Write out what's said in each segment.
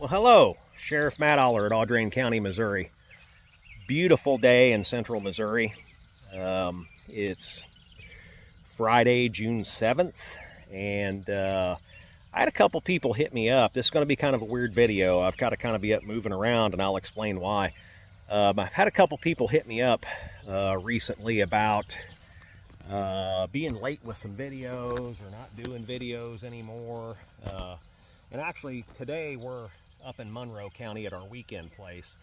Well, hello, Sheriff Matt Aller at Audrain County, Missouri. Beautiful day in central Missouri. It's Friday, June 7th, and I had a couple people hit me up. This is going to be kind of a weird video. I've got to kind of be up moving around, and I'll explain why. I've had a couple people hit me up recently about being late with some videos or not doing videos anymore. And actually, today we're up in Monroe County at our weekend place,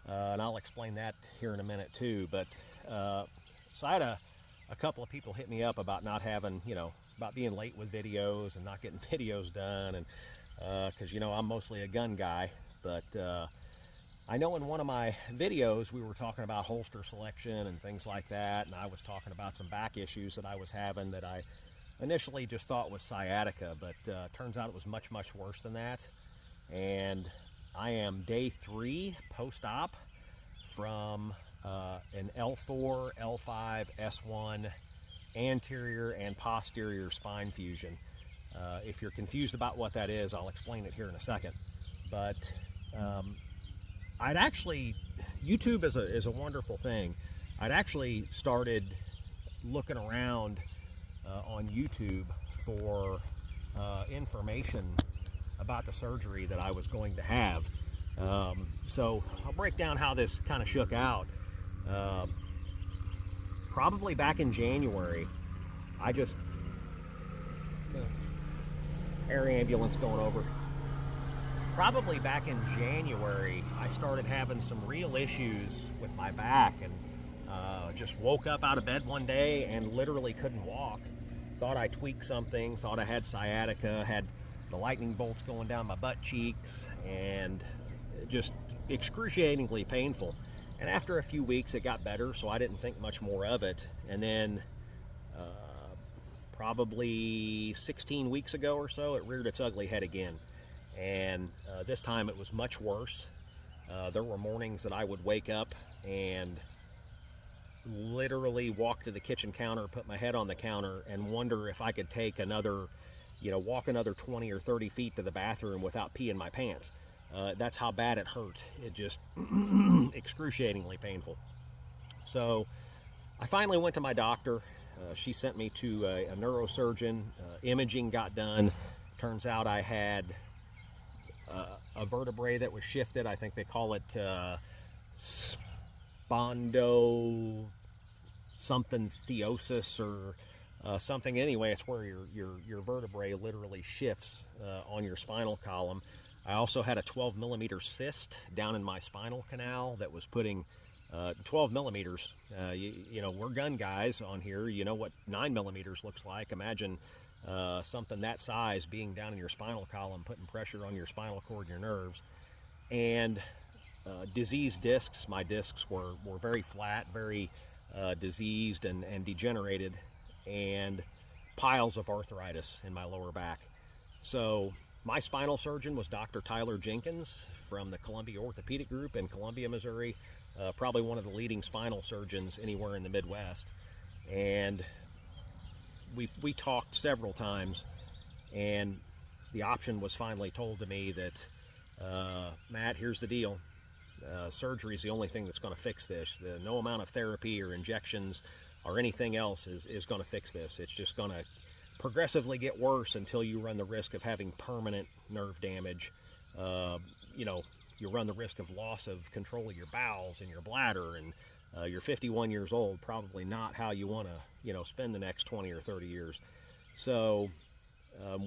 and I'll explain that here in a minute too. But so I had a couple of people hit me up about not having, about being late with videos and not getting videos done, and because I'm mostly a gun guy. But I know in one of my videos we were talking about holster selection and things like that, and I was talking about some back issues that I was having that I initially just thought was sciatica, but turns out it was much worse than that. And I am day 3 post-op from an L4-L5-S1 anterior and posterior spine fusion. If you're confused about what that is, I'll explain it here in a second. But I'd actually, YouTube is a wonderful thing. I'd actually started looking around on YouTube for information about the surgery that I was going to have. So I'll break down how this kind of shook out. Probably back in January, I just, air ambulance going over. Probably back in January, I started having some real issues with my back, and just woke up out of bed one day and literally couldn't walk. Thought I tweaked something, thought I had sciatica, had the lightning bolts going down my butt cheeks, and just excruciatingly painful. And after a few weeks it got better, so I didn't think much more of it. And then probably 16 weeks ago or so, it reared its ugly head again. And this time it was much worse. There were mornings that I would wake up and literally walk to the kitchen counter, put my head on the counter, and wonder if I could take another, walk another 20 or 30 feet to the bathroom without peeing my pants. That's how bad it hurt. It just excruciatingly painful. So I finally went to my doctor. She sent me to a neurosurgeon. Imaging got done. Turns out I had a vertebrae that was shifted. I think they call it spondo something theosis or something. Anyway, it's where your vertebrae literally shifts on your spinal column. I also had a 12 millimeter cyst down in my spinal canal that was putting 12 millimeters. We're gun guys on here. You know what 9 millimeters looks like. Imagine something that size being down in your spinal column, putting pressure on your spinal cord and your nerves. And diseased discs. My discs were very flat, very diseased and degenerated, and piles of arthritis in my lower back. So my spinal surgeon was Dr. Tyler Jenkins from the Columbia Orthopedic Group in Columbia, Missouri. Probably one of the leading spinal surgeons anywhere in the Midwest. And we talked several times, and the option was finally told to me that, Matt, here's the deal. Surgery is the only thing that's going to fix this. No amount of therapy or injections or anything else is going to fix this. It's just going to progressively get worse until you run the risk of having permanent nerve damage. You run the risk of loss of control of your bowels and your bladder, and you're 51 years old, probably not how you want to, spend the next 20 or 30 years. So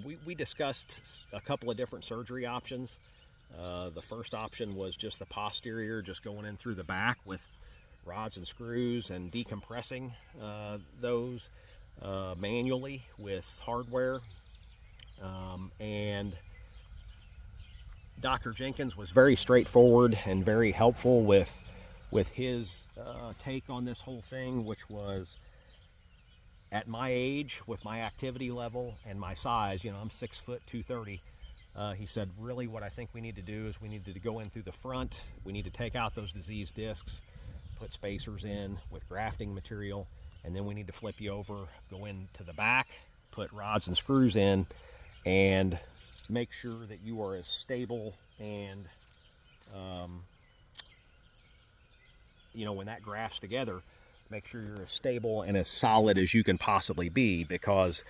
we discussed a couple of different surgery options. The first option was just the posterior, just going in through the back with rods and screws and decompressing those manually with hardware. And Dr. Jenkins was very straightforward and very helpful with his take on this whole thing, which was, at my age, with my activity level and my size, I'm 6 foot 230. He said, really what I think we need to do is we need to go in through the front. We need to take out those diseased discs, put spacers in with grafting material, and then we need to flip you over, go into the back, put rods and screws in, and make sure that you are as stable and, you know, when that grafts together, make sure you're as stable and as solid as you can possibly be, because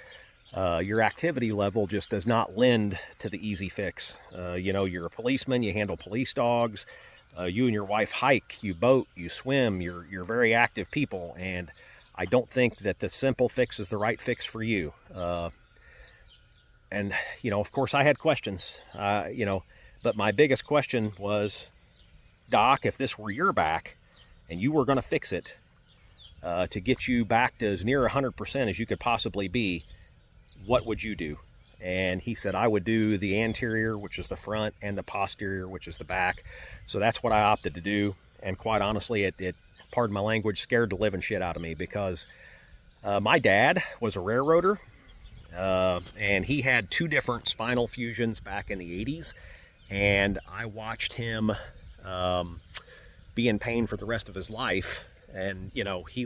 your activity level just does not lend to the easy fix. You know, you're a policeman, you handle police dogs, you and your wife hike, you boat, you swim, you're very active people, and I don't think that the simple fix is the right fix for you. And, you know, of course I had questions, you know, but my biggest question was, Doc, if this were your back and you were going to fix it to get you back to as near 100% as you could possibly be, what would you do? And he said, I would do the anterior, which is the front, and the posterior, which is the back. So that's what I opted to do. And quite honestly, it pardon my language, scared the living shit out of me, because my dad was a railroader, and he had 2 different spinal fusions back in the 80s. And I watched him be in pain for the rest of his life. And, you know, he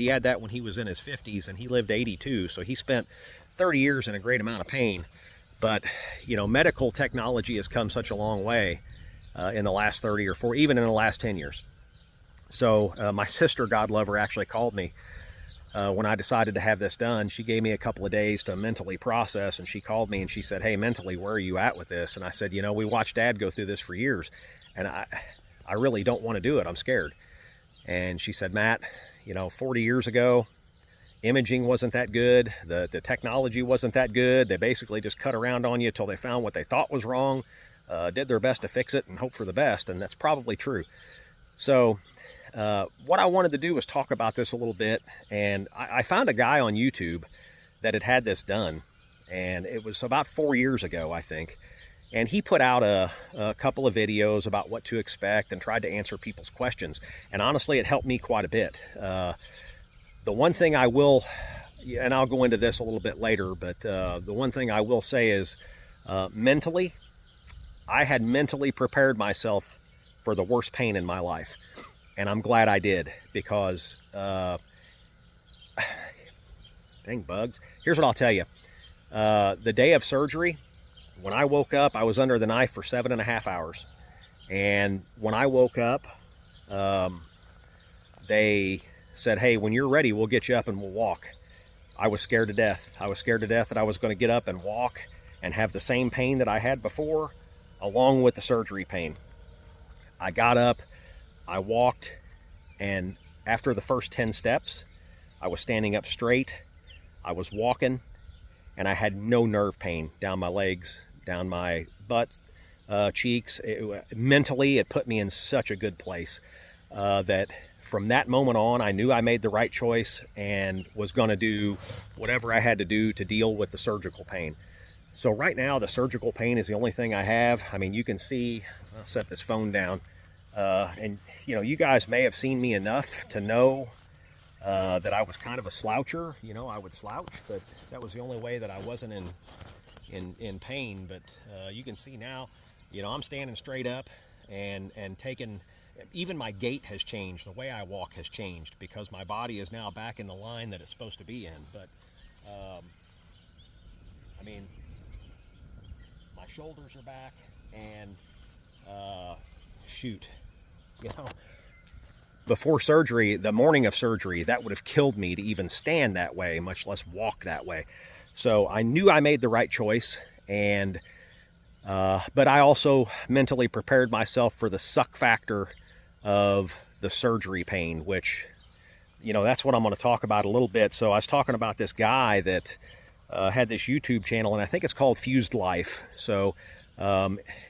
had that when he was in his 50s, and he lived 82. So he spent 30 years in a great amount of pain. But, you know, medical technology has come such a long way in the last 30 or 40, even in the last 10 years. So my sister, God love her, actually called me when I decided to have this done. She gave me a couple of days to mentally process, and she called me and she said, hey, mentally, where are you at with this? And I said, you know, we watched Dad go through this for years, and I really don't want to do it. I'm scared. And she said, Matt, you know, 40 years ago, imaging wasn't that good. The technology wasn't that good. They basically just cut around on you until they found what they thought was wrong, did their best to fix it and hope for the best. And that's probably true. So what I wanted to do was talk about this a little bit. And I found a guy on YouTube that had this done. And it was about 4 years ago, I think. And he put out a couple of videos about what to expect and tried to answer people's questions. And honestly, it helped me quite a bit. The one thing I will, and I'll go into this a little bit later, but the one thing I will say is mentally, I had mentally prepared myself for the worst pain in my life. And I'm glad I did, because, dang bugs. Here's what I'll tell you. The day of surgery, when I woke up, I was under the knife for 7.5 hours. And when I woke up, they said, hey, when you're ready, we'll get you up and we'll walk. I was scared to death. I was scared to death that I was going to get up and walk and have the same pain that I had before, along with the surgery pain. I got up, I walked, and after the first 10 steps, I was standing up straight, I was walking, and I had no nerve pain down my legs, down my butt, cheeks. Mentally, it put me in such a good place that from that moment on, I knew I made the right choice and was going to do whatever I had to do to deal with the surgical pain. So right now, the surgical pain is the only thing I have. I mean, you can see, I'll set this phone down, and you know, you guys may have seen me enough to know that I was kind of a sloucher. You know, I would slouch, but that was the only way that I wasn't in pain. But you can see now, you know, I'm standing straight up and taking, even my gait has changed. The way I walk has changed because my body is now back in the line that it's supposed to be in. But I mean, my shoulders are back, and shoot, you know, before surgery, the morning of surgery, that would have killed me to even stand that way, much less walk that way. So I knew I made the right choice, and but I also mentally prepared myself for the suck factor of the surgery pain, which, you know, that's what I'm going to talk about a little bit. So I was talking about this guy that had this YouTube channel, and I think it's called Fused Life. So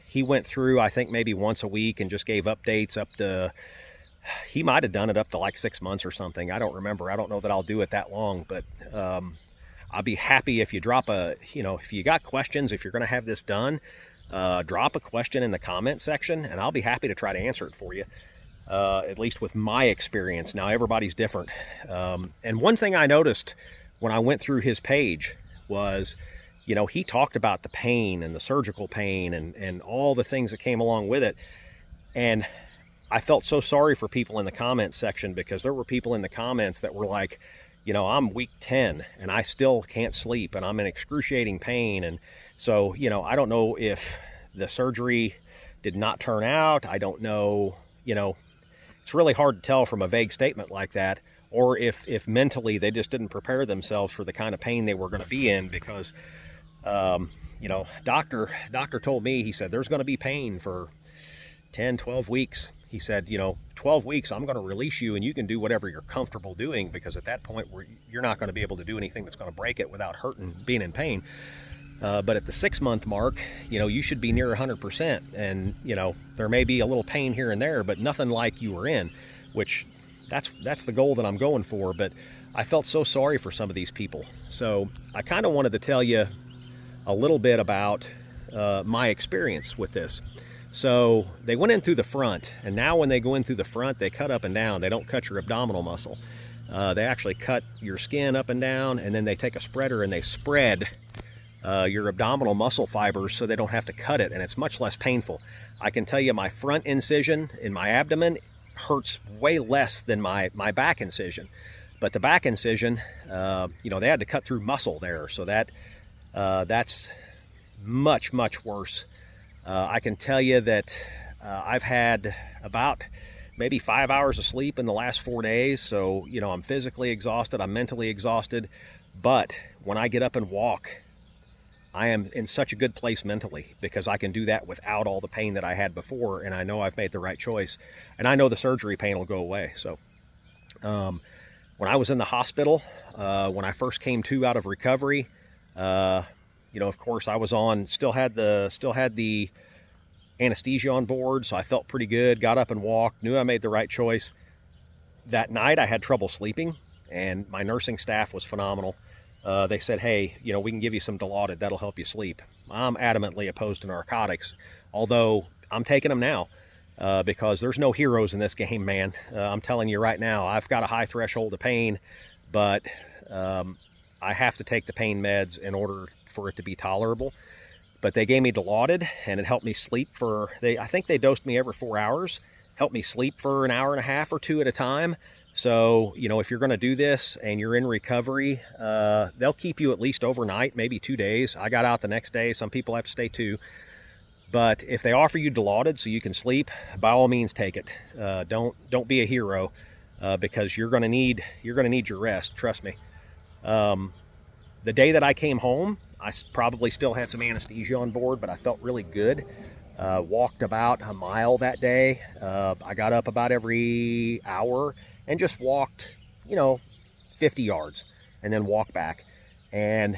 he went through, I think, maybe once a week and just gave updates up to, he might have done it up to like 6 months or something. I don't remember. I don't know that I'll do it that long, but I'll be happy if you drop a, you know, if you got questions, if you're going to have this done, drop a question in the comment section, and I'll be happy to try to answer it for you, at least with my experience. Now, everybody's different. And one thing I noticed when I went through his page was, you know, he talked about the pain and the surgical pain and all the things that came along with it. And I felt so sorry for people in the comment section, because there were people in the comments that were like, you know, I'm week 10 and I still can't sleep and I'm in excruciating pain, and So, you know, I don't know if the surgery did not turn out. I don't know, you know, it's really hard to tell from a vague statement like that, or if mentally they just didn't prepare themselves for the kind of pain they were going to be in, because, you know, doctor told me, he said, there's going to be pain for 10, 12 weeks. He said, you know, 12 weeks, I'm going to release you and you can do whatever you're comfortable doing, because at that point you're not going to be able to do anything that's going to break it without hurting, being in pain. But at the 6-month mark, you know, you should be near 100%. And, you know, there may be a little pain here and there, but nothing like you were in, which that's the goal that I'm going for. But I felt so sorry for some of these people. So I kind of wanted to tell you a little bit about my experience with this. So they went in through the front, and now when they go in through the front, they cut up and down. They don't cut your abdominal muscle. They actually cut your skin up and down, and then they take a spreader and they spread your abdominal muscle fibers so they don't have to cut it, and it's much less painful. I can tell you my front incision in my abdomen hurts way less than my back incision. But the back incision, you know, they had to cut through muscle there, so that's much, much worse. I can tell you that I've had about maybe 5 hours of sleep in the last 4 days. So, you know, I'm physically exhausted, I'm mentally exhausted. But when I get up and walk, I am in such a good place mentally, because I can do that without all the pain that I had before. And I know I've made the right choice. And I know the surgery pain will go away. So when I was in the hospital, when I first came out of recovery, you know, of course, I was still had the anesthesia on board, so I felt pretty good. Got up and walked, knew I made the right choice. That night, I had trouble sleeping, and my nursing staff was phenomenal. They said, hey, you know, we can give you some Dilaudid. That'll help you sleep. I'm adamantly opposed to narcotics, although I'm taking them now because there's no heroes in this game, man. I'm telling you right now, I've got a high threshold of pain, but I have to take the pain meds in order for it to be tolerable. But they gave me Dilaudid, and it helped me sleep I think they dosed me every 4 hours, helped me sleep for an hour and a half or two at a time. So, you know, if you're going to do this and you're in recovery, they'll keep you at least overnight, maybe 2 days. I got out the next day. Some people have to stay 2. But if they offer you Dilaudid so you can sleep, by all means take it. Don't be a hero, because you're going to need your rest. Trust me. The day that I came home, I probably still had some anesthesia on board, but I felt really good. Walked about a mile that day. I got up about every hour and just walked, you know, 50 yards and then walked back. And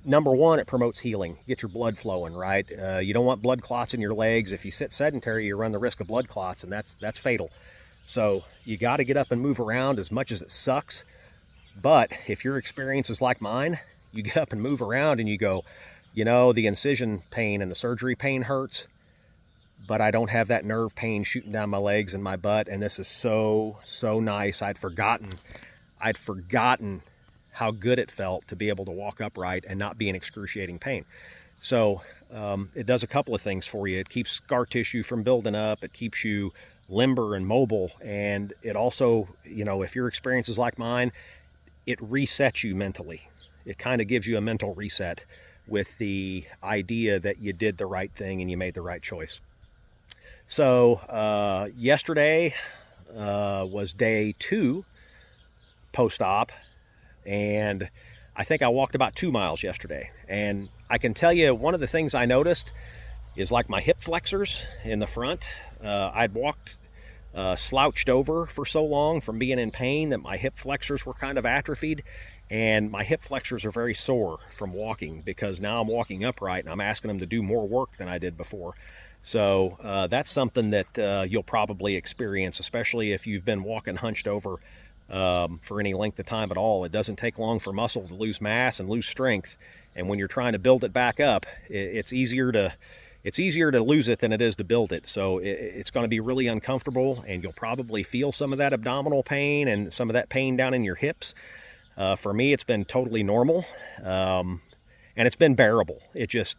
number one, it promotes healing. Get your blood flowing, right? You don't want blood clots in your legs. If you sit sedentary, you run the risk of blood clots, and that's fatal. So you got to get up and move around, as much as it sucks. But if your experience is like mine, you get up and move around and you go, you know, the incision pain and the surgery pain hurts, but I don't have that nerve pain shooting down my legs and my butt. And this is so, so nice. I'd forgotten how good it felt to be able to walk upright and not be in excruciating pain. So it does a couple of things for you. It keeps scar tissue from building up. It keeps you limber and mobile. And it also, you know, if your experience is like mine, it resets you mentally. It kind of gives you a mental reset with the idea that you did the right thing and you made the right choice. So yesterday was day 2 post-op, and I think I walked about 2 miles yesterday. And I can tell you, one of the things I noticed is like my hip flexors in the front. I'd walked slouched over for so long from being in pain that my hip flexors were kind of atrophied, and my hip flexors are very sore from walking, because now I'm walking upright and I'm asking them to do more work than I did before. So that's something that you'll probably experience, especially if you've been walking hunched over for any length of time at all. It doesn't take long for muscle to lose mass and lose strength, and when you're trying to build it back up, it's easier to lose it than it is to build it. So it's going to be really uncomfortable, and you'll probably feel some of that abdominal pain and some of that pain down in your hips. For me, it's been totally normal, and it's been bearable. It's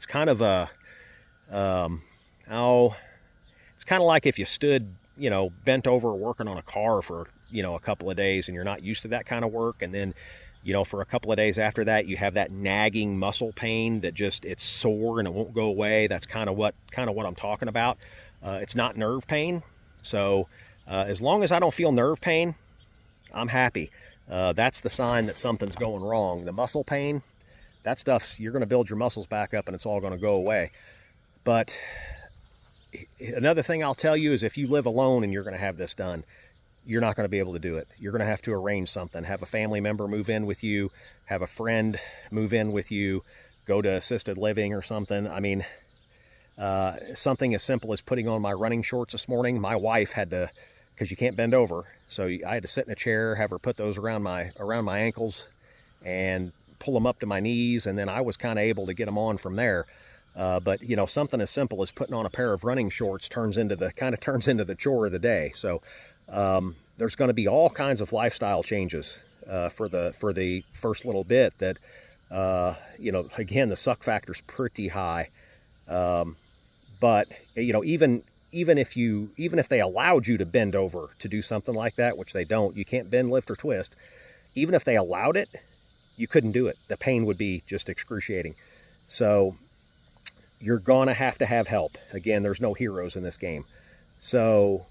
kind of it's kind of like if you stood, you know, bent over working on a car for, you know, a couple of days, and you're not used to that kind of work, and then you know, for a couple of days after that, you have that nagging muscle pain that just, it's sore and it won't go away. That's kind of what I'm talking about. It's not nerve pain. So as long as I don't feel nerve pain, I'm happy. That's the sign that something's going wrong. The muscle pain, that stuff's, you're going to build your muscles back up and it's all going to go away. But another thing I'll tell you is if you live alone and you're going to have this done, you're not going to be able to do it. You're going to have to arrange something, have a family member move in with you, have a friend move in with you, go to assisted living or something. I mean, something as simple as putting on my running shorts this morning. My wife had to, because you can't bend over, so I had to sit in a chair, have her put those around my ankles and pull them up to my knees, and then I was kind of able to get them on from there. But you know, something as simple as putting on a pair of running shorts turns into the chore of the day. So there's going to be all kinds of lifestyle changes for the first little bit that you know, again, the suck factor's pretty high. But you know, even if they allowed you to bend over to do something like that, which they don't, you can't bend, lift, or twist. Even if they allowed it, you couldn't do it. The pain would be just excruciating. So you're gonna have to have help. Again, there's no heroes in this game. So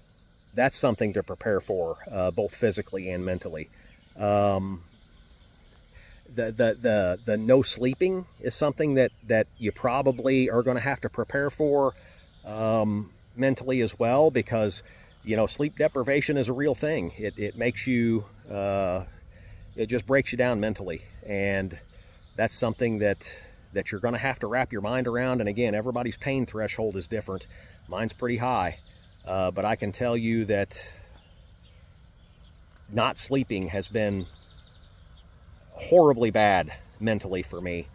that's something to prepare for, both physically and mentally. The no sleeping is something that you probably are going to have to prepare for mentally as well, because you know, sleep deprivation is a real thing. It makes you, it just breaks you down mentally, and that's something that you're going to have to wrap your mind around. And again, everybody's pain threshold is different. Mine's pretty high, but I can tell you that not sleeping has been horribly bad mentally for me.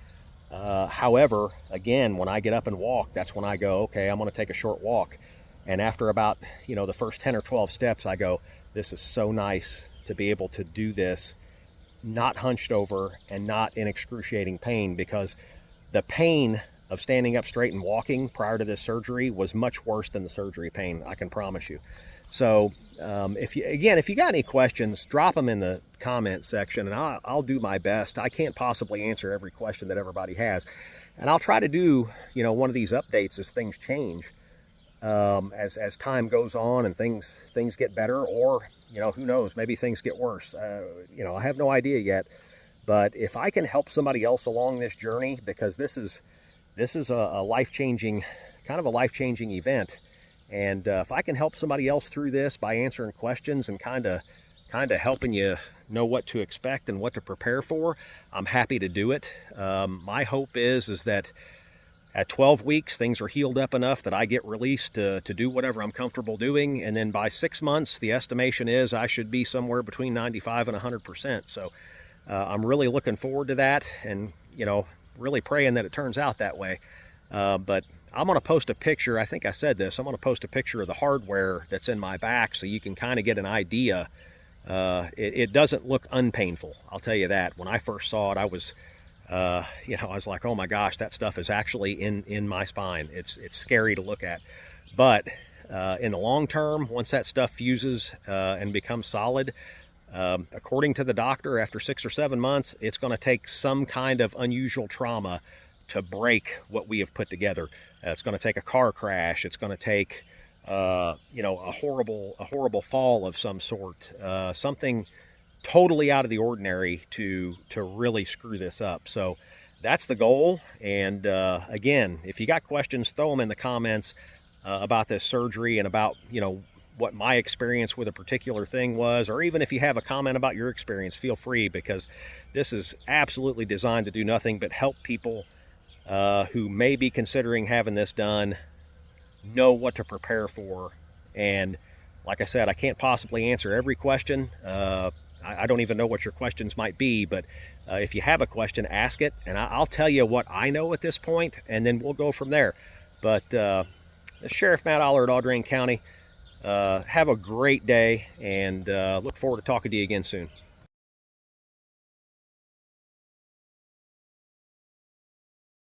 However, again, when I get up and walk, that's when I go, okay, I'm going to take a short walk. And after about, you know, the first 10 or 12 steps, I go, this is so nice to be able to do this, not hunched over and not in excruciating pain, because the pain of standing up straight and walking prior to this surgery was much worse than the surgery pain, I can promise you. So if you got any questions, drop them in the comment section, and I'll do my best. I can't possibly answer every question that everybody has, and I'll try to do, you know, one of these updates as things change, as time goes on and things get better, or you know, who knows, maybe things get worse. You know, I have no idea yet, but if I can help somebody else along this journey, because this is a life-changing, kind of a life-changing event. And if I can help somebody else through this by answering questions and kind of helping you know what to expect and what to prepare for, I'm happy to do it. My hope is that at 12 weeks, things are healed up enough that I get released to do whatever I'm comfortable doing. And then by 6 months, the estimation is I should be somewhere between 95 and 100%. So I'm really looking forward to that, and, you know, really praying that it turns out that way. But I'm going to post a picture. I think I said this. I'm going to post a picture of the hardware that's in my back so you can kind of get an idea. It doesn't look unpainful, I'll tell you that. When I first saw it, I was, you know, I was like, oh my gosh, that stuff is actually in my spine. It's scary to look at. But in the long term, once that stuff fuses and becomes solid, according to the doctor, after 6 or 7 months, it's going to take some kind of unusual trauma to break what we have put together. It's going to take a car crash. It's going to take, you know, a horrible fall of some sort, something totally out of the ordinary to really screw this up. So that's the goal. And again, if you got questions, throw them in the comments about this surgery and about, you know, what my experience with a particular thing was, or even if you have a comment about your experience, feel free, because this is absolutely designed to do nothing but help people who may be considering having this done know what to prepare for. And like I said, I can't possibly answer every question. I don't even know what your questions might be, but if you have a question, ask it, and I'll tell you what I know at this point, and then we'll go from there. But Sheriff Matt Allard, Audrain County, have a great day, and look forward to talking to you again soon.